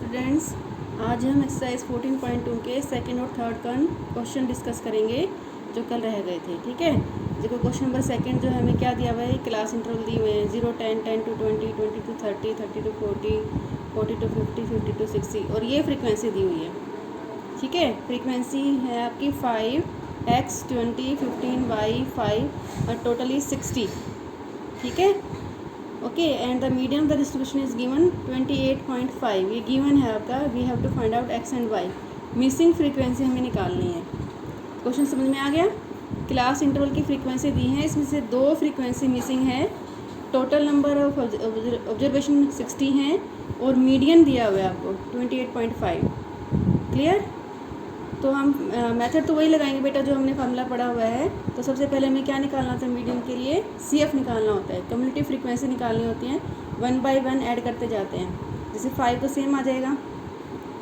Students, आज हम exercise 14.2 के सेकंड और थर्ड क्वेश्चन डिस्कस करेंगे जो कल रह गए थे। ठीक है, देखो क्वेश्चन नंबर सेकंड जो है हमें क्या दिया हुआ है, क्लास इंटरवल दी हुए हैं 0, 10, 10 to 20, 20 to 30, 30 to 40, 40 to 50, 50 to 60 और ये फ्रीक्वेंसी दी हुई है। ठीक है, फ्रीक्वेंसी है आपकी 5x 20 15 y 5 और टोटली 60। ठीक है, okay, and the medium of the distribution is given 28.5। ये गिवन है आपका। We have to find out x and y। Missing frequency हमें निकालनी है। क्वेश्चन समझ में आ गया? क्लास इंटरवल की फ्रीक्वेंसी दी है, इसमें से 2 फ्रीक्वेंसी मिसिंग है। टोटल नंबर ऑफ ऑब्जर्वेशन 60 हैं और मीडियन दिया हुआ है आपको 28.5। क्लियर? तो हम मेथड तो वही लगाएंगे बेटा जो हमने फार्मूला पढ़ा हुआ है। तो सबसे पहले हमें क्या निकालना था? मीडियन के लिए CF निकालना होता है, कम्युलेटिव फ्रीक्वेंसी निकालनी होती है। 1 by 1 ऐड करते जाते हैं। जैसे 5 तो सेम आ जाएगा,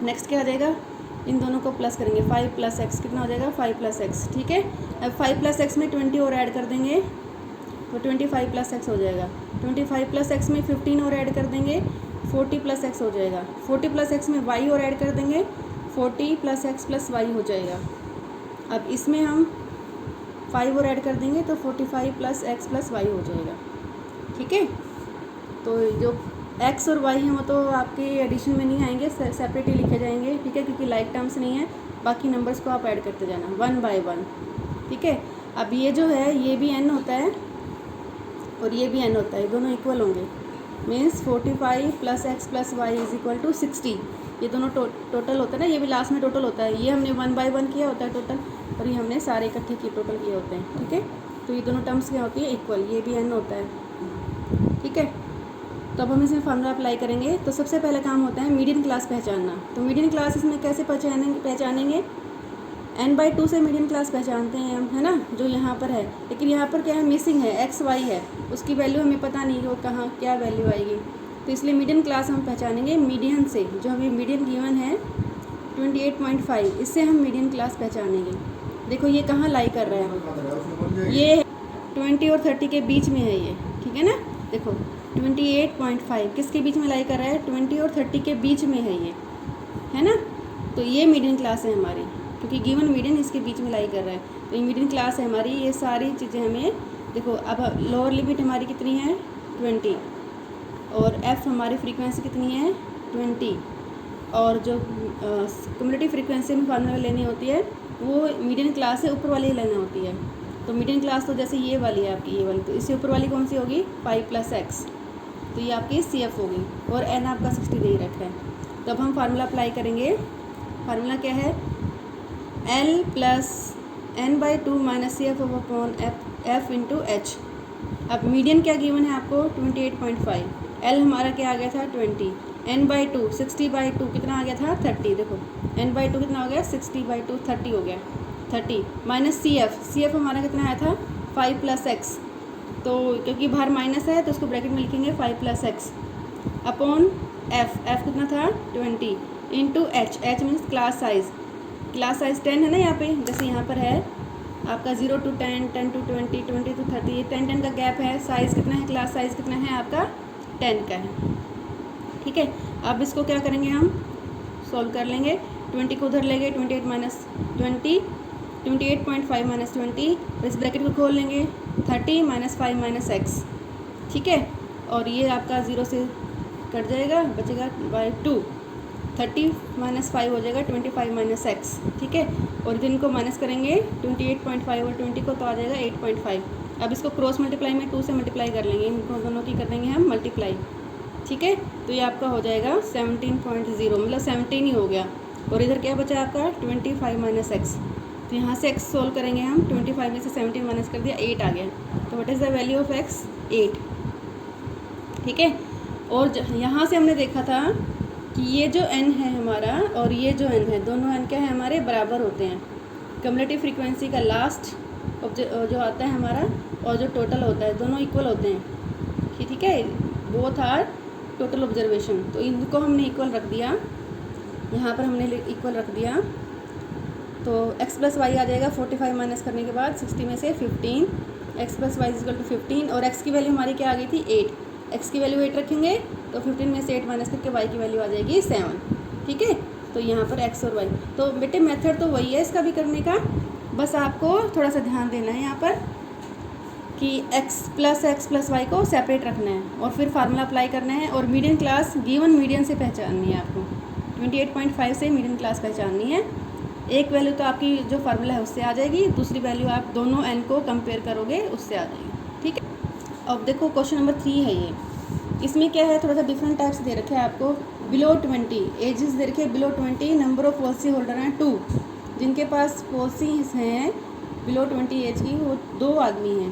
नेक्स्ट क्या आ जाएगा? इन दोनों को प्लस करेंगे, 5 + x कितना हो जाएगा? 5 + x। ठीक है, अब 5 + x में 20 और ऐड कर देंगे तो 25 + x हो जाएगा। 25 + x में 15 और ऐड कर देंगे, 40 + x हो जाएगा। 40 + x में y और ऐड कर देंगे, 40 + x + y हो जाएगा। अब इसमें हम 5 और ऐड कर देंगे तो 45 + x + y हो जाएगा। ठीक है, तो जो x और y हैं वो तो आपके एडिशन में नहीं आएंगे, सेपरेट ही लिखे जाएंगे। ठीक है, क्योंकि लाइक टर्म्स नहीं है। बाकी नंबर्स को आप ऐड करते जाना 1 by 1। ठीक है, अब ये जो है ये भी n होता है और ये भी n होता है, दोनों इक्वल होंगे। Means 45 + x + y = 60। ये दोनों टोटल होता है ना, ये भी लास्ट में टोटल होता है। ये हमने 1 by 1 किया होता है टोटल, और ये हमने सारे इकट्ठे किए टोटल किए होते हैं। ठीक है, तो ये दोनों टर्म्स क्या होती है? इक्वल। ये भी n होता है। ठीक है, तो अब हम इसमें फार्मूला अप्लाई करेंगे। तो सबसे पहला काम होता है मीडियन क्लास पहचानना। तो मीडियन क्लास इसमें कैसे पहचानेंगे? n/2 से मीडियन क्लास पहचानते हैं हम, है ना, जो यहाँ पर है। लेकिन यहाँ पर क्या है? मिसिंग है, x y है, उसकी वैल्यू हमें पता नहीं वो कहाँ क्या वैल्यू आएगी। तो इसलिए मीडियन क्लास हम पहचानेंगे मीडियन से। जो हमें मीडियन गिवन है 28.5, इससे हम मीडियन क्लास पहचानेंगे। देखो ये कहाँ लाई कर रहा है? ये 20 और 30 के बीच में है ये। ठीक है ना, देखो 28.5 किसके बीच में लाई कर रहा है? 20 और 30 के बीच में है ये, है ना। तो ये मीडियन क्लास है हमारी, क्योंकि गिवन मीडियन इसके बीच में लाई कर रहा है। तो ये मीडियन क्लास है हमारी। ये सारी चीज़ें हमें देखो। अब लोअर लिमिट हमारी कितनी है? 20, और f हमारी फ्रीक्वेंसी कितनी है? 20, और जो कम्युलेटिव फ्रीक्वेंसी में फार्मूला लेनी होती है वो मीडियन क्लास से ऊपर वाली लेनी होती है। तो मीडियन क्लास तो जैसे ये वाली है आपकी, ये वाली, तो इससे ऊपर वाली कौन सी होगी? 5 + x, तो ये आपकी CF होगी, और n आपका 60 दे ही रखा है। तो अब हम फार्मूला अप्लाई करेंगे। फार्मूला क्या है? L + n/2 - CF/f × h। अब मीडियन क्या गिवन है आपको? 28.5। L हमारा क्या आ गया था? 20। n/2 60/2 कितना आ गया था? 30। देखो n/2 कितना हो गया? 60/2 30 हो गया। 30 - CF हमारा कितना आया था? 5 + x। तो क्योंकि बाहर माइनस है तो उसको ब्रैकेट में लिखेंगे 5 + x अपॉन f कितना था? 20 × h means class size. Class size 10 है ना यहाँ पे, जैसे यहाँ पर है आपका 0 to 10, 10 to 20, 20 to 30, ये 10 का गैप है। साइज़ कितना है? क्लास साइज़ कितना है आपका? 10 का है। ठीक है, अब इसको क्या करेंगे? हम सॉल्व कर लेंगे। 20 को उधर लेंगे, 28 - 20, 28.5 - 20, इस ब्रैकेट को खोल लेंगे, 30 - 5 - x। ठीक है, और ये आपका 0 से कट जाएगा, बचेगा /2। 30 - 5 हो जाएगा 25 - x। ठीक है, और इनको माइनस करेंगे 28.5 और 20 को, तो आ जाएगा 8.5। अब इसको क्रॉस मल्टीप्लाई में 2 से मल्टीप्लाई कर लेंगे, इनको दोनों की कर देंगे हम मल्टीप्लाई। ठीक है, तो ये आपका हो जाएगा 17.0, मतलब 17 ही हो गया। और इधर क्या बचा आपका? 25 - x। तो यहाँ से x सोल्व करेंगे हम। 25 में से 17 माइनस कर दिया, 8 आ गया। तो what is the value of x? 8। ठीक है, और यहाँ से हमने देखा था कि ये जो n है हमारा और ये जो n है, दोनों n क्या है हमारे? बराबर होते हैं। कम्युलेटिव फ्रीक्वेंसी का लास्ट जो आता है हमारा और जो टोटल होता है, दोनों इक्वल होते हैं। ठीक है, बोथ आर टोटल ऑब्जर्वेशन। तो इनको हमने इक्वल रख दिया, यहाँ पर हमने इक्वल रख दिया। तो x + y आ जाएगा 45 माइनस करने के बाद 60 में से 15, x + y = 15, और x की वैल्यू हमारी क्या आ गई थी? 8। x की वैल्यू 8 रखेंगे तो 15 में से 8 माइनस करके y की वैल्यू आ जाएगी 7। ठीक है। तो यहाँ पर x और y, तो बेटे मेथड तो वही है इसका भी करने का, बस आपको थोड़ा सा ध्यान देना है यहाँ पर कि x प्लस y को सेपरेट रखना है और फिर फार्मूला अप्लाई करना है। और मीडियन क्लास गिवन मीडियन से पहचाननी है आपको, 28.5 से मीडियन क्लास पहचाननी है। एक वैल्यू तो आपकी जो फार्मूला है उससे आ जाएगी, दूसरी वैल्यू आप दोनों n को कंपेयर करोगे उससे आ जाएगी, ठीक है। अब देखो क्वेश्चन नंबर 3 है ये, इसमें क्या है, थोड़ा सा डिफरेंट टाइप्स दे रखे हैं आपको। बिलो 20 एजेस दे रखे हैं, below 20 number of policy holder हैं 2, जिनके पास पॉलिसीज हैं बिलो 20 एज की वो 2 आदमी हैं,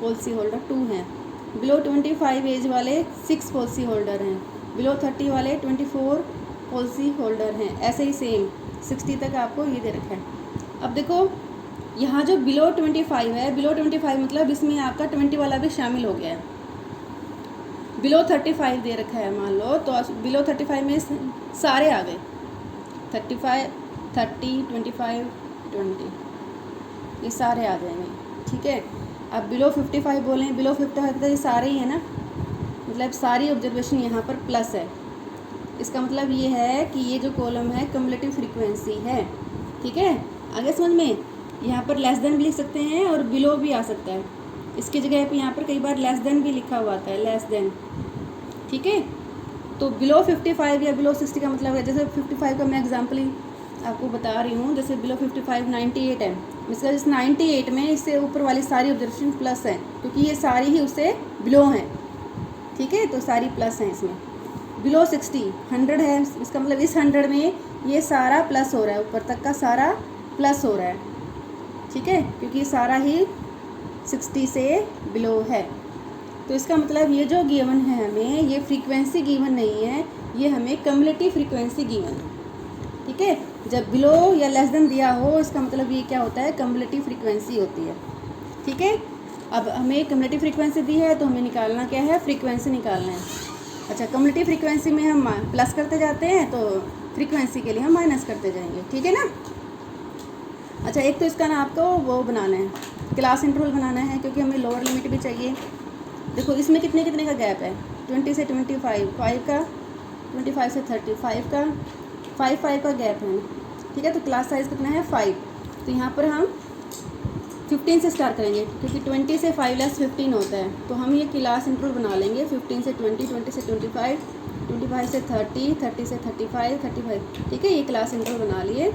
पॉलिसी होल्डर 2 हैं। बिलो 25 एज वाले 6 पॉलिसी होल्डर हैं, बिलो 30 वाले 24 पॉलिसी होल्डर हैं। ऐसे ही सेम 60 तक आपको ये दे रखा है। अब देखो यहाँ जो बिलो 25 है, बिलो 25 मतलब इसमें आपका 20 वाला भी शामिल हो गया है। बिलो 35 दे रखा है मान लो, तो बिलो 35 में सारे आ गए, 35, 30, 25, 20 ये सारे आ जाएंगे, ठीक है। अब बिलो 55 बोलें, बिलो 55 तो ये सारे ही है ना, मतलब सारी ऑब्जर्वेशन यहाँ पर प्लस है। इसका मतलब ये है कि ये जो कॉलम है कम्युलेटिव फ्रीक्वेंसी है, ठीक है। आगे समझ में, यहाँ पर लेस देन भी लिख सकते हैं और बिलो भी आ सकता है, इसकी जगह पे यहाँ पर कई बार लेस देन भी लिखा हुआ आता है, लेस देन, ठीक है। तो बिलो 55 या बिलो 60 का मतलब है, जैसे 55 का मैं एग्जांपल ही आपको बता रही हूँ, जैसे बिलो 55 98 है, इसका इस 98 में इससे ऊपर वाली सारी ऑब्जर्वेशन प्लस है, क्योंकि ये सारी ही उससे बिलो हैं, ठीक है, तो सारी प्लस हैं इसमें। बिलो 60 100 है, इसका मतलब इस 100 में ये सारा प्लस हो रहा है, ऊपर तक का सारा प्लस हो रहा है, ठीक है, क्योंकि सारा ही 60 से बिलो है। तो इसका मतलब ये जो गिवन है हमें, ये फ्रीक्वेंसी गिवन नहीं है, ये हमें कम्युलेटिव फ्रीक्वेंसी गिवन है, ठीक है। जब बिलो या लेस देन दिया हो, इसका मतलब ये क्या होता है, कम्युलेटिव फ्रीक्वेंसी होती है, ठीक है। अब हमें कम्युलेटिव फ्रीक्वेंसी दी है तो हमें निकालना क्या है, फ्रीक्वेंसी निकालना है। अच्छा, कम्युलेटिव फ्रीक्वेंसी में हम प्लस करते जाते हैं, तो फ्रीक्वेंसी के लिए हम माइनस करते जाएंगे, ठीक है ना। अच्छा, एक तो इसका ना आपको वो बनाना है, क्लास इंटरवल बनाना है, क्योंकि हमें लोअर लिमिट भी चाहिए। देखो इसमें कितने कितने का गैप है, 20 से 25, 5 का, 25 से 35 का, 5 का गैप है, ठीक है। तो क्लास साइज़ कितना है 5, तो यहाँ पर हम 15 से स्टार्ट करेंगे, क्योंकि 20 से 5 लेस 15 होता है, तो हम ये क्लास इंटरवल बना लेंगे 15 से 20, 20 से 25, 25 से 30, 30 से 35, 35, ठीक है। ये क्लास इंटरवल बना लिए।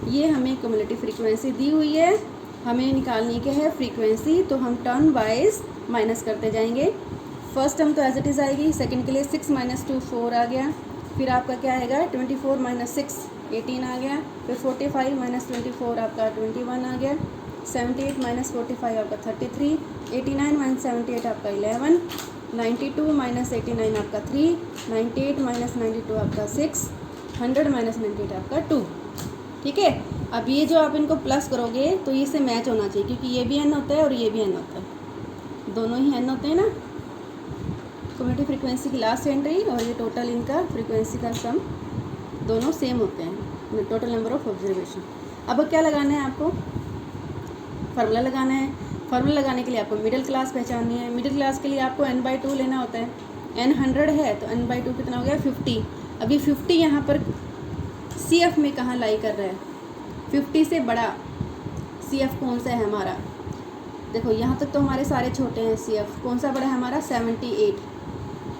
ये हमें कम्युलेटिव फ्रीक्वेंसी दी हुई है, हमें निकालनी क्या है, फ्रीक्वेंसी। तो हम टर्न वाइज माइनस करते जाएंगे। फर्स्ट टर्म तो एज इट इज़ आएगी, सेकंड के लिए 6 - 2 4 आ गया, फिर आपका क्या आएगा 24 - 6 18 आ गया, फिर 45 - 24 आपका 21 आ गया, 78 - 45 आपका 33, 89 - 78 आपका 11, 92 - 89 आपका 3, 98 - 92 आपका 6, 100 - 98 आपका 2, ठीक है। अब ये जो आप इनको प्लस करोगे तो इससे मैच होना चाहिए, क्योंकि ये भी n होता है और ये भी n होता है, दोनों ही n होते हैं ना। कम्युलेटिव फ्रीक्वेंसी की लास्ट एंट्री और ये टोटल इनका फ्रीक्वेंसी का सम दोनों सेम होते हैं, टोटल नंबर ऑफ ऑब्जर्वेशन। अब क्या लगाना है आपको, फार्मूला लगाना है। फार्मूला लगाने के लिए आपको मिडिल क्लास पहचाननी है। मिडिल क्लास के लिए आपको n/2 लेना होता है, n 100 है तो n/2 कितना हो गया 50। अभी 50 यहाँ पर CF में कहाँ लाई कर रहा है, 50 से बड़ा CF कौन सा है हमारा, देखो यहाँ तक तो हमारे सारे छोटे हैं, CF कौन सा बड़ा है हमारा 78,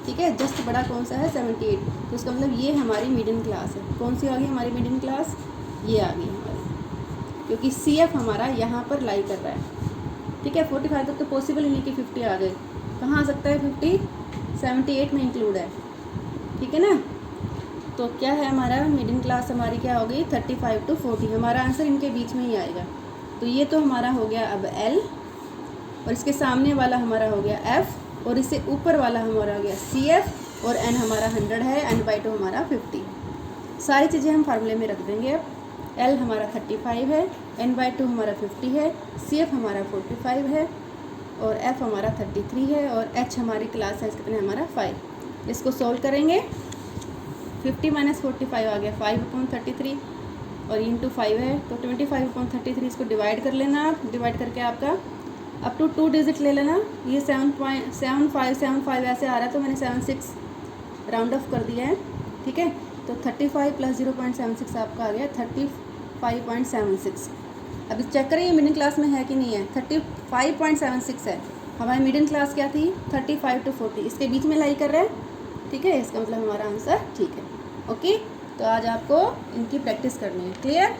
ठीक है। जस्ट बड़ा कौन सा है 78, तो इसका मतलब ये हमारी मिडिल क्लास है। कौन सी आ गई हमारी मिडिल क्लास, ये आ गई हमारी, क्योंकि CF हमारा यहाँ पर लाई कर रहा है, ठीक है। 45 तक तो पॉसिबल ही नहीं कि 50 आ गए, कहाँ आ सकता है 50, 78 में इंक्लूड है, ठीक है ना। तो क्या है हमारा मिडिल क्लास हमारी क्या हो गई 35 to 40, हमारा आंसर इनके बीच में ही आएगा। तो ये तो हमारा हो गया अब L, और इसके सामने वाला हमारा हो गया F, और इससे ऊपर वाला हमारा हो गया CF, और N हमारा 100 है, n/2 हमारा 50। सारी चीज़ें हम फार्मूले में रख देंगे। अब L हमारा 35 है, n/2 हमारा 50 है, CF हमारा 45 है, और F हमारा 33 है, और H हमारी क्लास साइज कितना है हमारा 5। इसको सोल्व करेंगे, 50 - 45 आ गया 5/33, और इंटू 5 है तो 25/33, इसको डिवाइड कर लेना आप। डिवाइड करके आपका अप टू 2 डिजिट ले लेना। ये 7.7575 ऐसे आ रहा है, तो मैंने 76 राउंड ऑफ कर दिया है, ठीक है। तो 35 प्लस 0.76 आपका आ गया 35.76। अभी चेक करें ये मिडिल क्लास में है कि नहीं है। 35.76 है। हमारी मिडिल क्लास क्या थी 35 to 40, इसके बीच में लाई कर रहे हैं। ठीक है, इसका मतलब हमारा आंसर ठीक है। ओके, तो आज आपको इनकी प्रैक्टिस करनी है। क्लियर।